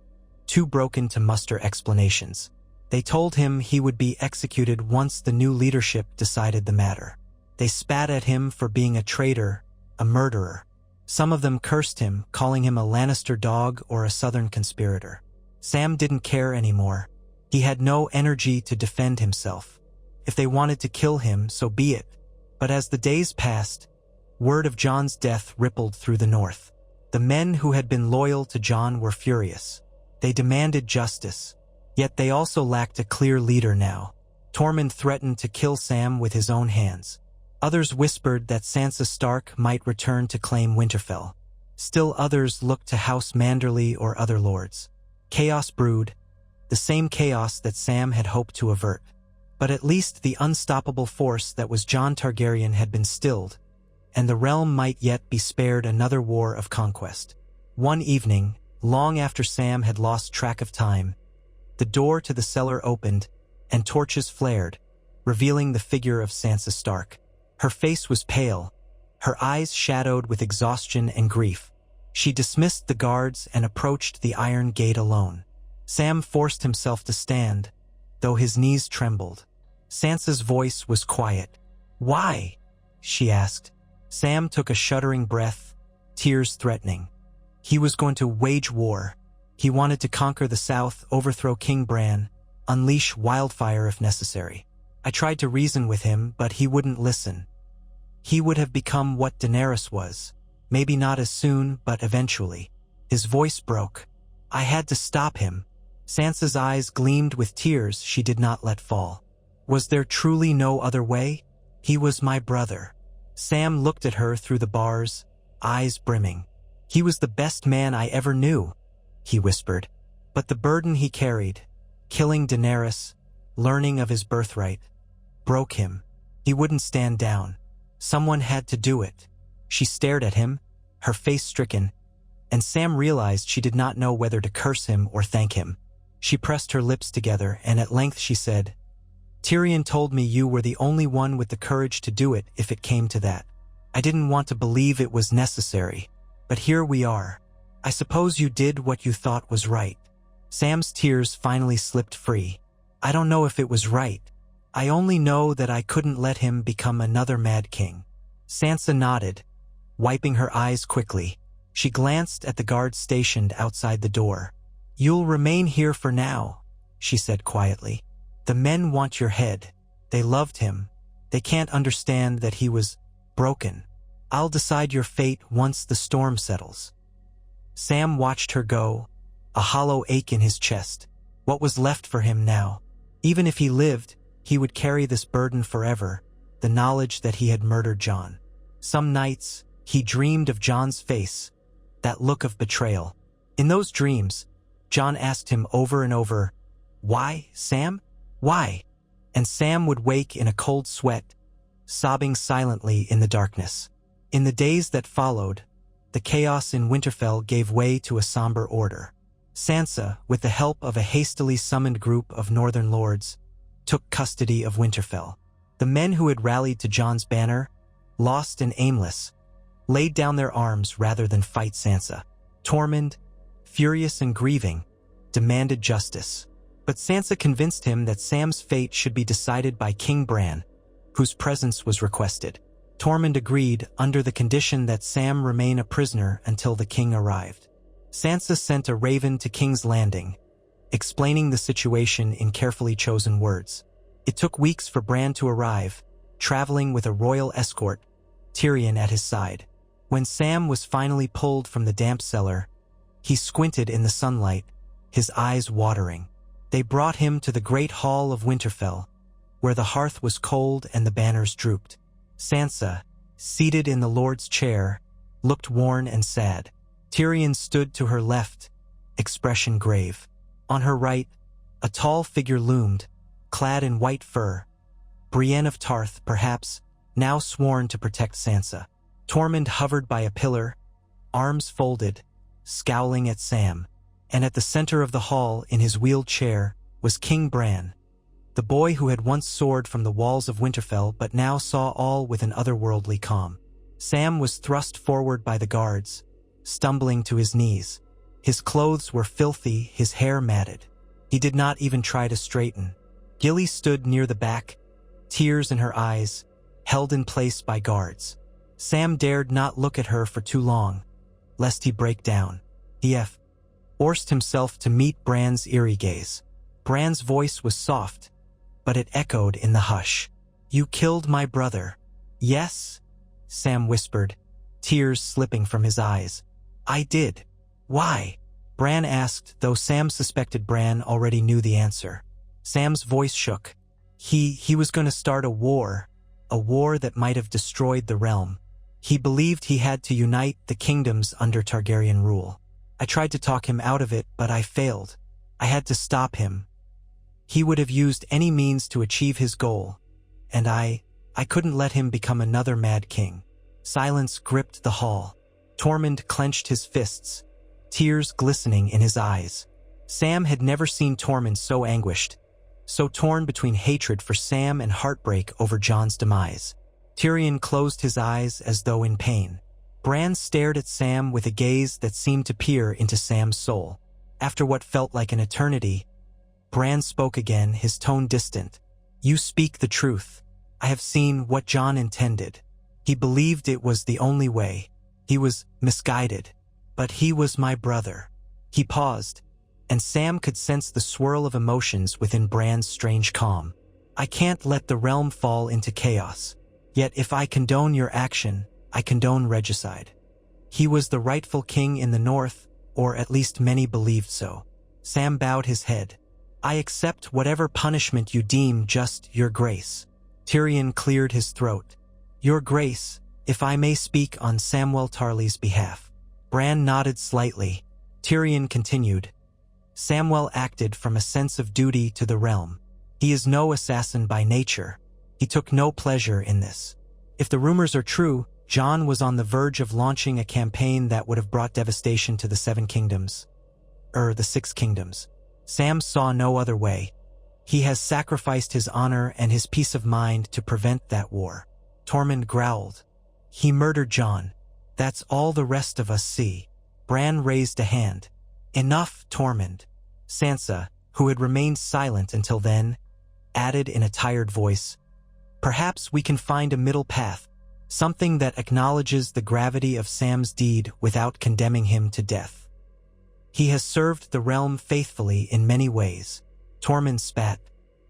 Speaker 1: too broken to muster explanations. They told him he would be executed once the new leadership decided the matter. They spat at him for being a traitor, a murderer. Some of them cursed him, calling him a Lannister dog or a Southern conspirator. Sam didn't care anymore. He had no energy to defend himself. If they wanted to kill him, so be it. But as the days passed, word of Jon's death rippled through the north. The men who had been loyal to Jon were furious. They demanded justice. Yet they also lacked a clear leader now. Tormund threatened to kill Sam with his own hands. Others whispered that Sansa Stark might return to claim Winterfell. Still others looked to House Manderly or other lords. Chaos brewed, the same chaos that Sam had hoped to avert. But at least the unstoppable force that was Jon Targaryen had been stilled, and the realm might yet be spared another war of conquest. One evening, long after Sam had lost track of time, the door to the cellar opened, and torches flared, revealing the figure of Sansa Stark. Her face was pale, her eyes shadowed with exhaustion and grief. She dismissed the guards and approached the iron gate alone. Sam forced himself to stand, though his knees trembled. Sansa's voice was quiet. "Why?" she asked. Sam took a shuddering breath, tears threatening. He was going to wage war. He wanted to conquer the south, overthrow King Bran, unleash wildfire if necessary. I tried to reason with him, but he wouldn't listen. He would have become what Daenerys was. Maybe not as soon, but eventually. His voice broke. I had to stop him. Sansa's eyes gleamed with tears she did not let fall. Was there truly no other way? He was my brother. Sam looked at her through the bars, eyes brimming. He was the best man I ever knew, he whispered. But the burden he carried, killing Daenerys, learning of his birthright, broke him. He wouldn't stand down. Someone had to do it. She stared at him, her face stricken, and Sam realized she did not know whether to curse him or thank him. She pressed her lips together, and at length she said, "Tyrion told me you were the only one with the courage to do it if it came to that. I didn't want to believe it was necessary, but here we are. I suppose you did what you thought was right." Sam's tears finally slipped free. "I don't know if it was right. I only know that I couldn't let him become another Mad King." Sansa nodded, wiping her eyes quickly. She glanced at the guards stationed outside the door. "You'll remain here for now," she said quietly. "The men want your head. They loved him. They can't understand that he was broken. I'll decide your fate once the storm settles." Sam watched her go, a hollow ache in his chest. What was left for him now? Even if he lived, he would carry this burden forever, the knowledge that he had murdered Jon. Some nights, he dreamed of Jon's face, that look of betrayal. In those dreams, Jon asked him over and over, "Why, Sam? Why?" And Sam would wake in a cold sweat, sobbing silently in the darkness. In the days that followed, the chaos in Winterfell gave way to a somber order. Sansa, with the help of a hastily summoned group of northern lords, took custody of Winterfell. The men who had rallied to Jon's banner, lost and aimless, laid down their arms rather than fight Sansa. Tormund, furious and grieving, demanded justice. But Sansa convinced him that Sam's fate should be decided by King Bran, whose presence was requested. Tormund agreed under the condition that Sam remain a prisoner until the king arrived. Sansa sent a raven to King's Landing, explaining the situation in carefully chosen words. It took weeks for Bran to arrive, traveling with a royal escort, Tyrion at his side. When Sam was finally pulled from the damp cellar, he squinted in the sunlight, his eyes watering. They brought him to the great hall of Winterfell, where the hearth was cold and the banners drooped. Sansa, seated in the Lord's chair, looked worn and sad. Tyrion stood to her left, expression grave. On her right, a tall figure loomed, clad in white fur. Brienne of Tarth, perhaps, now sworn to protect Sansa. Tormund hovered by a pillar, arms folded, scowling at Sam. And at the center of the hall, in his wheeled chair, was King Bran, the boy who had once soared from the walls of Winterfell but now saw all with an otherworldly calm. Sam was thrust forward by the guards, stumbling to his knees. His clothes were filthy, his hair matted. He did not even try to straighten. Gilly stood near the back, tears in her eyes, held in place by guards. Sam dared not look at her for too long, lest he break down. He forced himself to meet Bran's eerie gaze. Bran's voice was soft, but it echoed in the hush. "You killed my brother." "Yes," Sam whispered, tears slipping from his eyes. "I did." "Why?" Bran asked, though Sam suspected Bran already knew the answer. Sam's voice shook. He was going to start a war that might have destroyed the realm. He believed he had to unite the kingdoms under Targaryen rule. I tried to talk him out of it, but I failed. I had to stop him. He would have used any means to achieve his goal, and I couldn't let him become another Mad King. Silence gripped the hall. Tormund clenched his fists, tears glistening in his eyes. Sam had never seen Tormund so anguished, so torn between hatred for Sam and heartbreak over Jon's demise. Tyrion closed his eyes as though in pain. Bran stared at Sam with a gaze that seemed to peer into Sam's soul. After what felt like an eternity, Bran spoke again, his tone distant. "You speak the truth. I have seen what Jon intended. He believed it was the only way. He was misguided. But he was my brother." He paused, and Sam could sense the swirl of emotions within Bran's strange calm. I can't let the realm fall into chaos. Yet if I condone your action, I condone regicide. He was the rightful king in the north, or at least many believed so. Sam bowed his head. I accept whatever punishment you deem just, your grace. Tyrion cleared his throat. Your grace, if I may speak on Samwell Tarly's behalf. Bran nodded slightly. Tyrion continued. Samwell acted from a sense of duty to the realm. He is no assassin by nature. He took no pleasure in this. If the rumors are true, Jon was on the verge of launching a campaign that would have brought devastation to the the Six Kingdoms. Sam saw no other way. He has sacrificed his honor and his peace of mind to prevent that war. Tormund growled. He murdered Jon. That's all the rest of us see. Bran raised a hand. Enough, Tormund. Sansa, who had remained silent until then, added in a tired voice, perhaps we can find a middle path, something that acknowledges the gravity of Sam's deed without condemning him to death. He has served the realm faithfully in many ways. Tormund spat.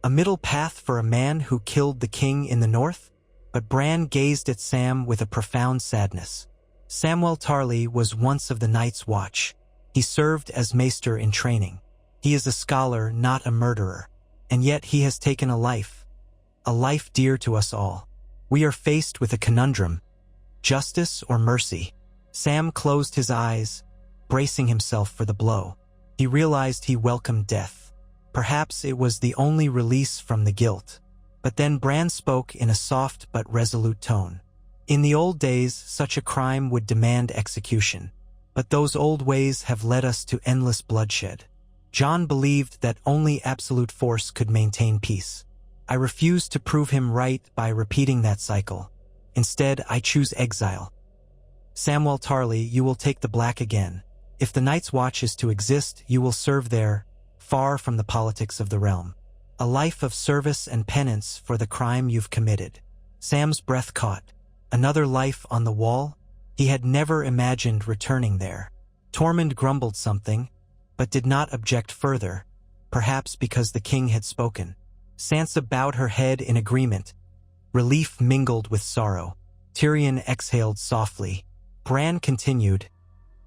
Speaker 1: A middle path for a man who killed the king in the north? But Bran gazed at Sam with a profound sadness. Samwell Tarly was once of the Night's Watch. He served as maester in training. He is a scholar, not a murderer. And yet he has taken a life dear to us all. We are faced with a conundrum. Justice or mercy? Sam closed his eyes, bracing himself for the blow. He realized he welcomed death. Perhaps it was the only release from the guilt. But then Bran spoke in a soft but resolute tone. In the old days, such a crime would demand execution. But those old ways have led us to endless bloodshed. Jon believed that only absolute force could maintain peace. I refuse to prove him right by repeating that cycle. Instead, I choose exile. Samwell Tarly, you will take the Black again. If the Night's Watch is to exist, you will serve there, far from the politics of the realm. A life of service and penance for the crime you've committed. Sam's breath caught. Another life on the wall? He had never imagined returning there. Tormund grumbled something, but did not object further, perhaps because the king had spoken. Sansa bowed her head in agreement. Relief mingled with sorrow. Tyrion exhaled softly. Bran continued,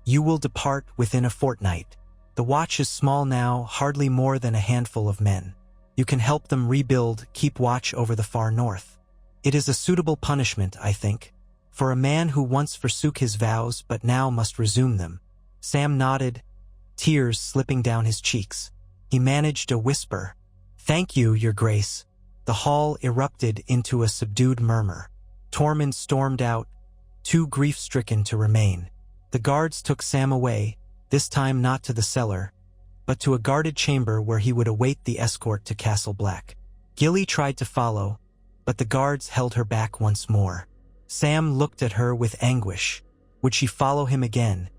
Speaker 1: You will depart within a fortnight. The watch is small now, hardly more than a handful of men. You can help them rebuild, keep watch over the far north. It is a suitable punishment, I think, for a man who once forsook his vows but now must resume them. Sam nodded, tears slipping down his cheeks. He managed a whisper. Thank you, Your Grace. The hall erupted into a subdued murmur. Tormund stormed out, too grief-stricken to remain. The guards took Sam away, this time not to the cellar, but to a guarded chamber where he would await the escort to Castle Black. Gilly tried to follow, but the guards held her back once more. Sam looked at her with anguish. Would she follow him again,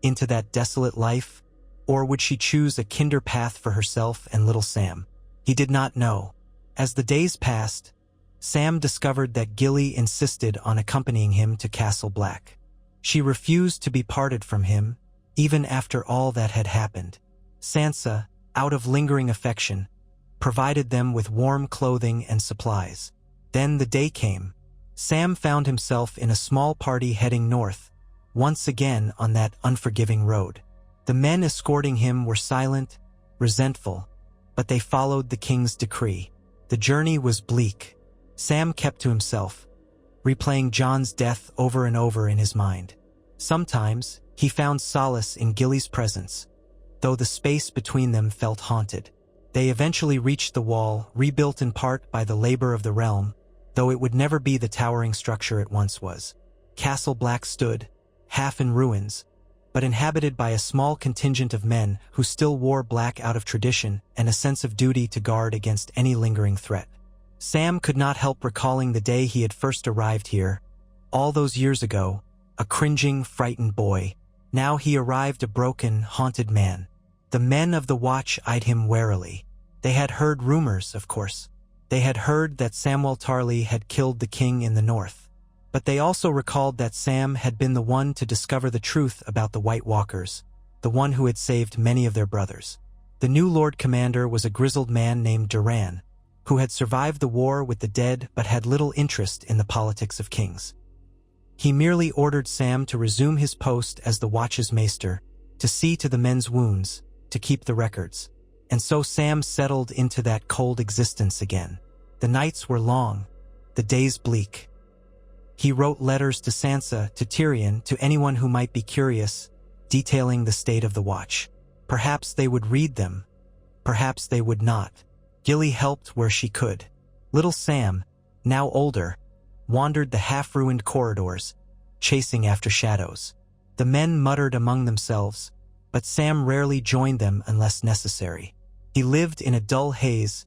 Speaker 1: into that desolate life, or would she choose a kinder path for herself and little Sam? He did not know. As the days passed, Sam discovered that Gilly insisted on accompanying him to Castle Black. She refused to be parted from him, even after all that had happened. Sansa, out of lingering affection, provided them with warm clothing and supplies. Then the day came. Sam found himself in a small party heading north, once again on that unforgiving road. The men escorting him were silent, resentful, but they followed the king's decree. The journey was bleak. Sam kept to himself, replaying Jon's death over and over in his mind. Sometimes, he found solace in Gilly's presence, though the space between them felt haunted. They eventually reached the wall, rebuilt in part by the labor of the realm, though it would never be the towering structure it once was. Castle Black stood, half in ruins, but inhabited by a small contingent of men who still wore black out of tradition and a sense of duty to guard against any lingering threat. Sam could not help recalling the day he had first arrived here, all those years ago, a cringing, frightened boy. Now he arrived a broken, haunted man. The men of the watch eyed him warily. They had heard rumors, of course. They had heard that Samwell Tarly had killed the king in the north. But they also recalled that Sam had been the one to discover the truth about the White Walkers, the one who had saved many of their brothers. The new Lord Commander was a grizzled man named Duran, who had survived the war with the dead but had little interest in the politics of kings. He merely ordered Sam to resume his post as the Watch's maester, to see to the men's wounds, to keep the records. And so Sam settled into that cold existence again. The nights were long, the days bleak. He wrote letters to Sansa, to Tyrion, to anyone who might be curious, detailing the state of the Watch. Perhaps they would read them. Perhaps they would not. Gilly helped where she could. Little Sam, now older, wandered the half-ruined corridors, chasing after shadows. The men muttered among themselves, but Sam rarely joined them unless necessary. He lived in a dull haze,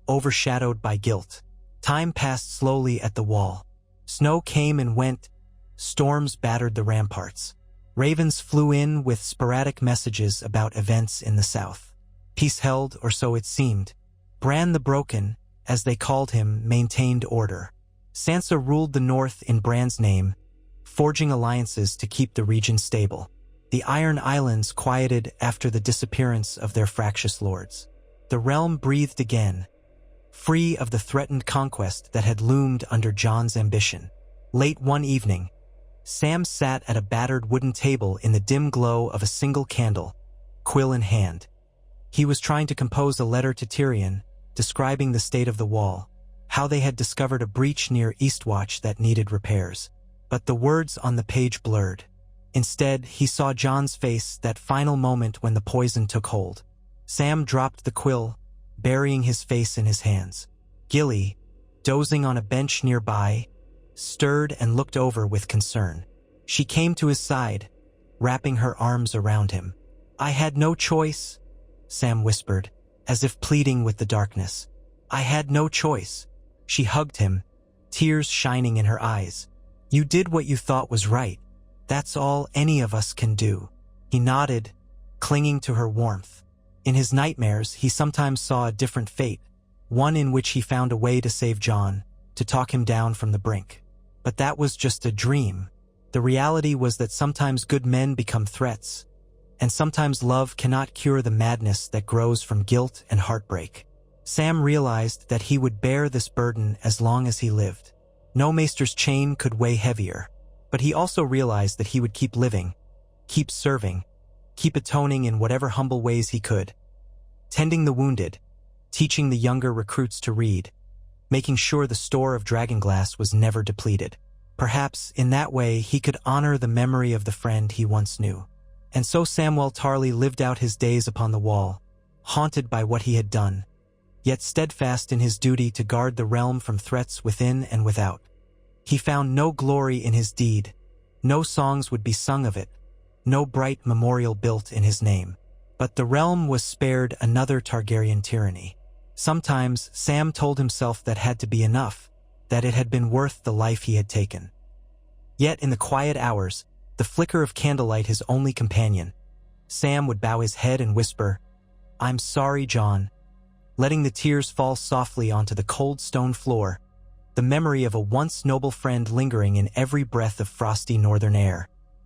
Speaker 1: overshadowed by guilt. Time passed slowly at the wall. Snow came and went, storms battered the ramparts. Ravens flew in with sporadic messages about events in the south. Peace held, or so it seemed. Bran the Broken, as they called him, maintained order. Sansa ruled the north in Bran's name, forging alliances to keep the region stable. The Iron Islands quieted after the disappearance of their fractious lords. The realm breathed again, free of the threatened conquest that had loomed under Jon's ambition. Late one evening, Sam sat at a battered wooden table in the dim glow of a single candle, quill in hand. He was trying to compose a letter to Tyrion, describing the state of the wall, how they had discovered a breach near Eastwatch that needed repairs. But the words on the page blurred. Instead, he saw Jon's face, that final moment when the poison took hold. Sam dropped the quill, burying his face in his hands. Gilly, dozing on a bench nearby, stirred and looked over with concern. She came to his side, wrapping her arms around him. "I had no choice," Sam whispered, as if pleading with the darkness. "I had no choice." She hugged him, tears shining in her eyes. "You did what you thought was right. That's all any of us can do." He nodded, clinging to her warmth. In his nightmares, he sometimes saw a different fate, one in which he found a way to save Jon, to talk him down from the brink. But that was just a dream. The reality was that sometimes good men become threats, and sometimes love cannot cure the madness that grows from guilt and heartbreak. Sam realized that he would bear this burden as long as he lived. No maester's chain could weigh heavier, but he also realized that he would keep living, keep serving, keep atoning in whatever humble ways he could, tending the wounded, teaching the younger recruits to read, making sure the store of dragonglass was never depleted. Perhaps in that way he could honor the memory of the friend he once knew. And so Samwell Tarly lived out his days upon the wall, haunted by what he had done, yet steadfast in his duty to guard the realm from threats within and without. He found no glory in his deed, no songs would be sung of it, no bright memorial built in his name. But the realm was spared another Targaryen tyranny. Sometimes Sam told himself that had to be enough, that it had been worth the life he had taken. Yet in the quiet hours, the flicker of candlelight his only companion, Sam would bow his head and whisper, "I'm sorry, Jon," letting the tears fall softly onto the cold stone floor, the memory of a once noble friend lingering in every breath of frosty northern air.